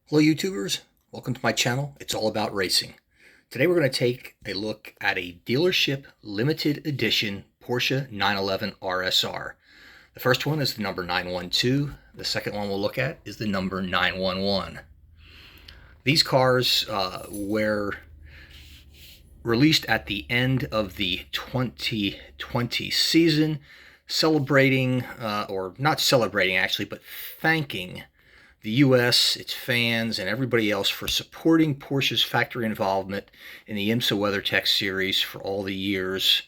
Hello YouTubers, welcome to my channel. It's all about racing. Today we're going to take a look at a dealership limited edition Porsche 911 RSR. The first one is the number 912. The second one we'll look at is the number 911. These cars were released at the end of the 2020 season, celebrating, or not celebrating actually, but thanking the U.S., its fans, and everybody else for supporting Porsche's factory involvement in the IMSA Weather Tech Series for all the years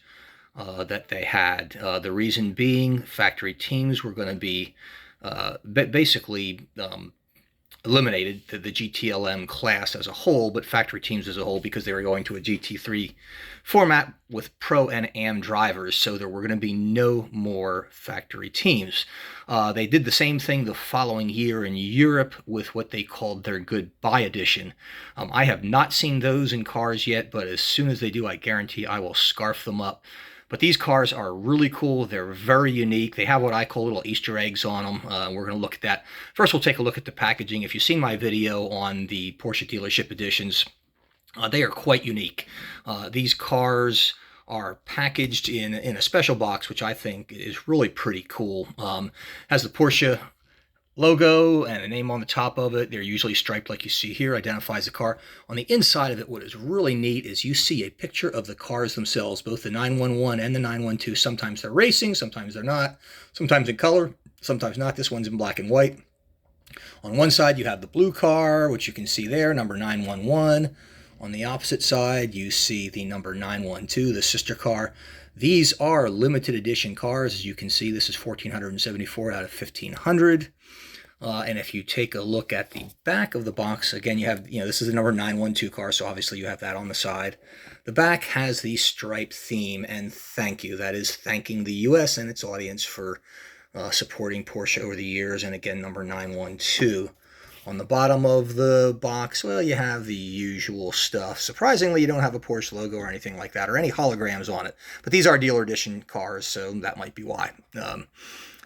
that they had. The reason being, factory teams were going to be basically eliminated the GTLM class as a whole, but factory teams as a whole, because they were going to a GT3 format with Pro and Am drivers, so there were going to be no more factory teams. They did the same thing the following year in Europe with what they called their Goodbye Edition. I have not seen those in cars yet, but as soon as they do, I guarantee I will scarf them up. But these cars are really cool. They're very unique. They have what I call little Easter eggs on them. We're going to look at that. First, we'll take a look at the packaging. If you've seen my video on the Porsche Dealership Editions, they are quite unique. These cars are packaged in a special box, which I think is really pretty cool. Has the Porsche logo and a name on the top of it. They're usually striped like you see here, identifies the car. On the inside of it, what is really neat is you see a picture of the cars themselves, both the 911 and the 912. Sometimes they're racing, sometimes they're not, sometimes in color, sometimes not. This one's in black and white. On one side, you have the blue car, which you can see there, number 911. On the opposite side, you see the number 912, the sister car. These are limited edition cars. As you can see, this is 1,474 out of 1,500. And if you take a look at the back of the box, again, you have, this is a number 912 car, so obviously you have that on the side. The back has the stripe theme, and thank you. That is thanking the U.S. and its audience for supporting Porsche over the years, and again, number 912. On the bottom of the box, well, you have the usual stuff. Surprisingly, you don't have a Porsche logo or anything like that, or any holograms on it. But these are dealer edition cars, so that might be why.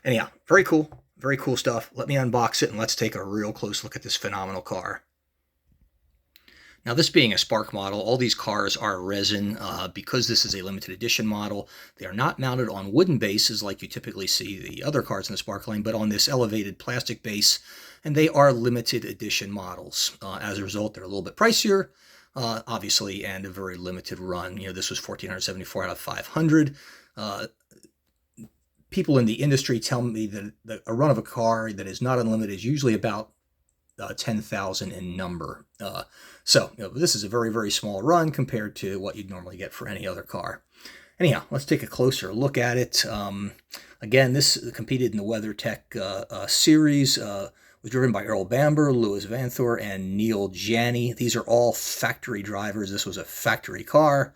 Anyhow, very cool. Very cool stuff. Let me unbox it and let's take a real close look at this phenomenal car. Now, this being a Spark model, all these cars are resin. Because this is a limited edition model, they are not mounted on wooden bases like you typically see the other cars in the Spark line, but on this elevated plastic base, and they are limited edition models. As a result, they're a little bit pricier, obviously, and a very limited run. This was 1,474 out of 500. People in the industry tell me that a run of a car that is not unlimited is usually about 10,000 in number. So this is a very, very small run compared to what you'd normally get for any other car. Anyhow, let's take a closer look at it. Again, this competed in the Weather Tech Series. Was driven by Earl Bamber, Louis Vanthoor, and Neil Janney. These are all factory drivers. This was a factory car.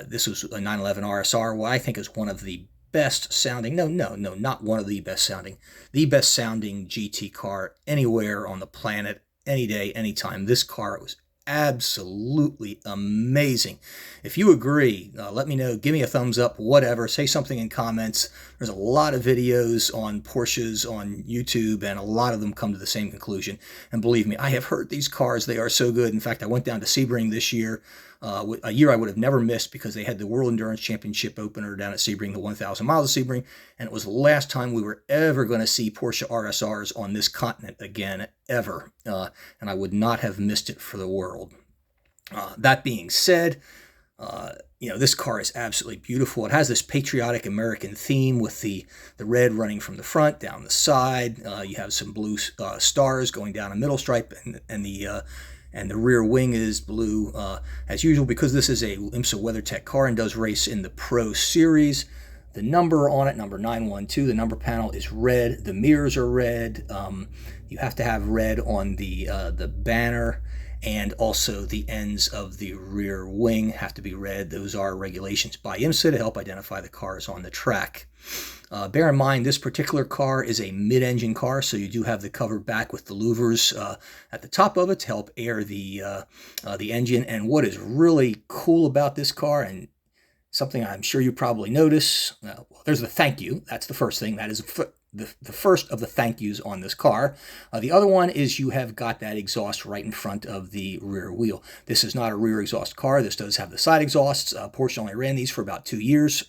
This was a 911 RSR, what I think is one of the best sounding, no, not one of the best sounding GT car anywhere on the planet, any day, anytime. This car was absolutely amazing. If you agree, let me know. Give me a thumbs up, whatever. Say something in comments. There's a lot of videos on Porsches on YouTube, and a lot of them come to the same conclusion. And believe me, I have heard these cars. They are so good. In fact, I went down to Sebring this year, a year I would have never missed, because they had the World Endurance Championship opener down at Sebring, the 1,000 miles of Sebring, and it was the last time we were ever going to see Porsche RSRs on this continent again, ever. And I would not have missed it for the world. That being said, this car is absolutely beautiful. It has this patriotic American theme with the red running from the front down the side. You have some blue stars going down a middle stripe, and the rear wing is blue, as usual, because this is a IMSA Weather Tech car and does race in the Pro Series. The number on it, number 912, the number panel is red. The mirrors are red. You have to have red on the banner, and also the ends of the rear wing have to be red. Those are regulations by IMSA to help identify the cars on the track. Bear in mind, this particular car is a mid-engine car, so you do have the covered back with the louvers at the top of it to help air the engine. And what is really cool about this car, and something I'm sure you probably notice, well, there's the thank you. That's the first thing. That is the first of the thank yous on this car. The other one is you have got that exhaust right in front of the rear wheel. This is not a rear exhaust car. This does have the side exhausts. Porsche only ran these for about 2 years,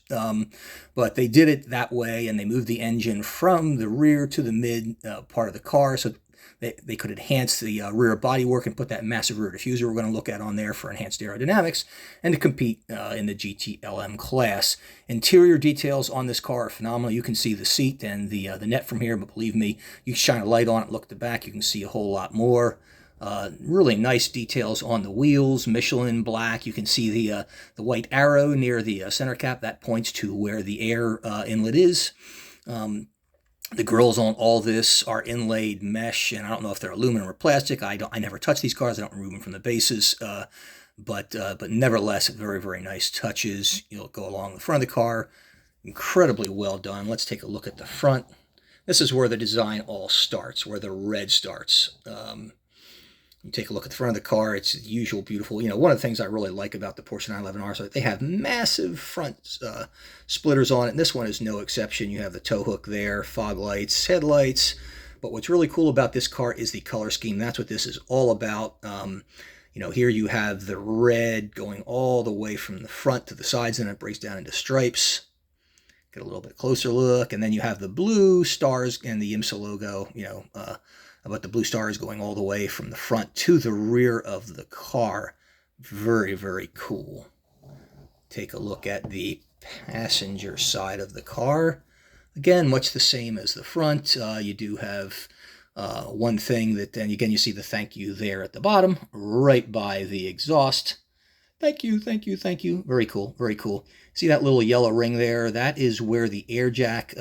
but they did it that way, and they moved the engine from the rear to the mid part of the car, so they could enhance the rear bodywork and put that massive rear diffuser we're going to look at on there for enhanced aerodynamics and to compete in the GTLM class. Interior details on this car are phenomenal. You can see the seat and the net from here, but believe me, you shine a light on it, look at the back, you can see a whole lot more. Really nice details on the wheels, Michelin black. You can see the white arrow near the center cap. That points to where the air inlet is. The grills on all this are inlaid mesh, and I don't know if they're aluminum or plastic. I never touch these cars. I don't remove them from the bases, but nevertheless, very, very nice touches. You'll go along the front of the car. Incredibly well done. Let's take a look at the front. This is where the design all starts, where the red starts. You take a look at the front of the car, it's the usual beautiful, one of the things I really like about the Porsche 911 RSR, they have massive front splitters on it, and this one is no exception. You have the tow hook there, fog lights, headlights, but what's really cool about this car is the color scheme. That's what this is all about. Here you have the red going all the way from the front to the sides, and it breaks down into stripes. Get a little bit closer look, and then you have the blue stars and the IMSA logo, but the blue star is going all the way from the front to the rear of the car. Very, very cool. Take a look at the passenger side of the car. Again, much the same as the front. You do have one thing that, then again, you see the thank you there at the bottom, right by the exhaust. Thank you, thank you, thank you. Very cool, very cool. See that little yellow ring there? That is where the air jack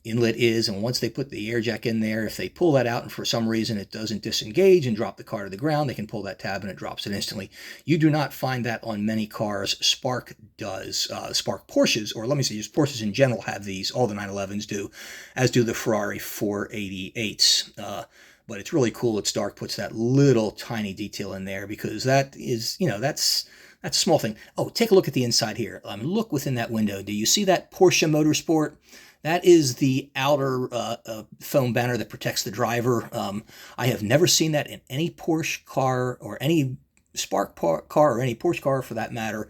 inlet is, and once they put the air jack in there, if they pull that out and for some reason it doesn't disengage and drop the car to the ground, they can pull that tab and it drops it instantly. You do not find that on many cars. Spark does. Spark Porsches, or let me say just Porsches in general, have these. All the 911s do, as do the Ferrari 488s. But it's really cool that Stark puts that little tiny detail in there, because that is, that's a small thing. Oh, take a look at the inside here. Look within that window. Do you see that Porsche Motorsport? That is the outer foam banner that protects the driver. I have never seen that in any Porsche car, or any Spark car, or any Porsche car for that matter,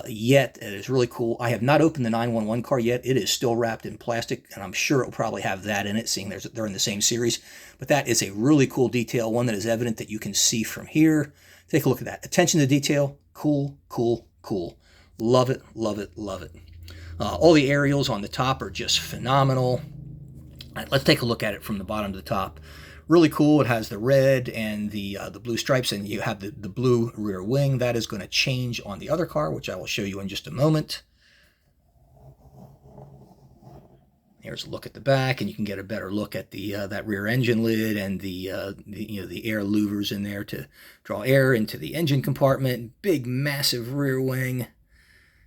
yet. It is really cool. I have not opened the 911 car yet. It is still wrapped in plastic, and I'm sure it will probably have that in it, seeing they're in the same series. But that is a really cool detail, one that is evident that you can see from here. Take a look at that. Attention to detail. Cool, cool, cool. Love it, love it, love it. All the aerials on the top are just phenomenal. All right, let's take a look at it from the bottom to the top. Really cool. It has the red and the blue stripes, and you have the blue rear wing. That is going to change on the other car, which I will show you in just a moment. Here's a look at the back, and you can get a better look at the that rear engine lid and the air louvers in there to draw air into the engine compartment. Big, massive rear wing.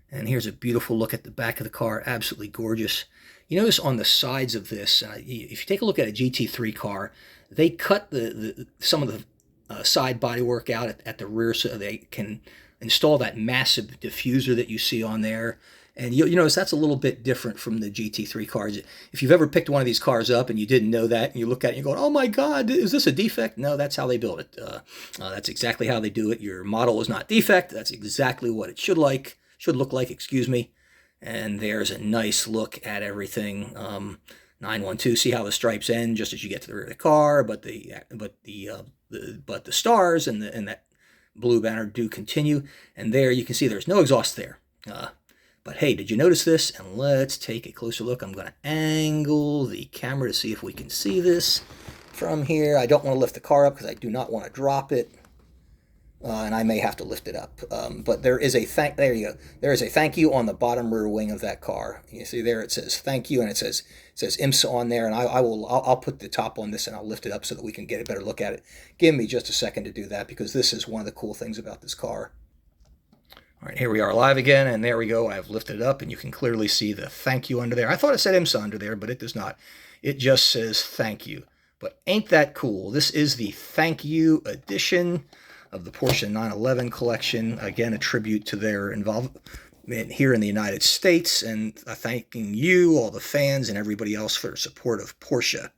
And here's a beautiful look at the back of the car. Absolutely gorgeous. You notice on the sides of this, if you take a look at a GT3 car, they cut some of the side bodywork out at the rear so they can install that massive diffuser that you see on there. And you notice that's a little bit different from the GT3 cars. If you've ever picked one of these cars up and you didn't know that, and you look at it and you're going, oh my God, is this a defect? No, that's how they build it. That's exactly how they do it. Your model is not defect. That's exactly what it should look like, excuse me. And there's a nice look at everything. 912. See how the stripes end just as you get to the rear of the car, but the stars and that blue banner do continue. And there you can see there's no exhaust there. But hey, did you notice this? And let's take a closer look. I'm going to angle the camera to see if we can see this from here. I don't want to lift the car up because I do not want to drop it. And I may have to lift it up. But there is a there you go. There is a thank you on the bottom rear wing of that car. You see there it says thank you, and it says IMSA on there. And I'll put the top on this and I'll lift it up so that we can get a better look at it. Give me just a second to do that, because this is one of the cool things about this car. All right, here we are live again, and there we go. I've lifted it up, and you can clearly see the thank you under there. I thought it said IMSA under there, but it does not. It just says thank you. But ain't that cool? This is the thank you edition of the Porsche 911 collection. Again, a tribute to their here in the United States, and thanking you, all the fans, and everybody else for their support of Porsche.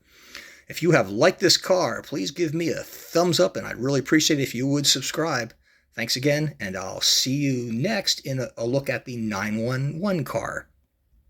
If you have liked this car, please give me a thumbs up, and I'd really appreciate it if you would subscribe. Thanks again, and I'll see you next in a look at the 911 car.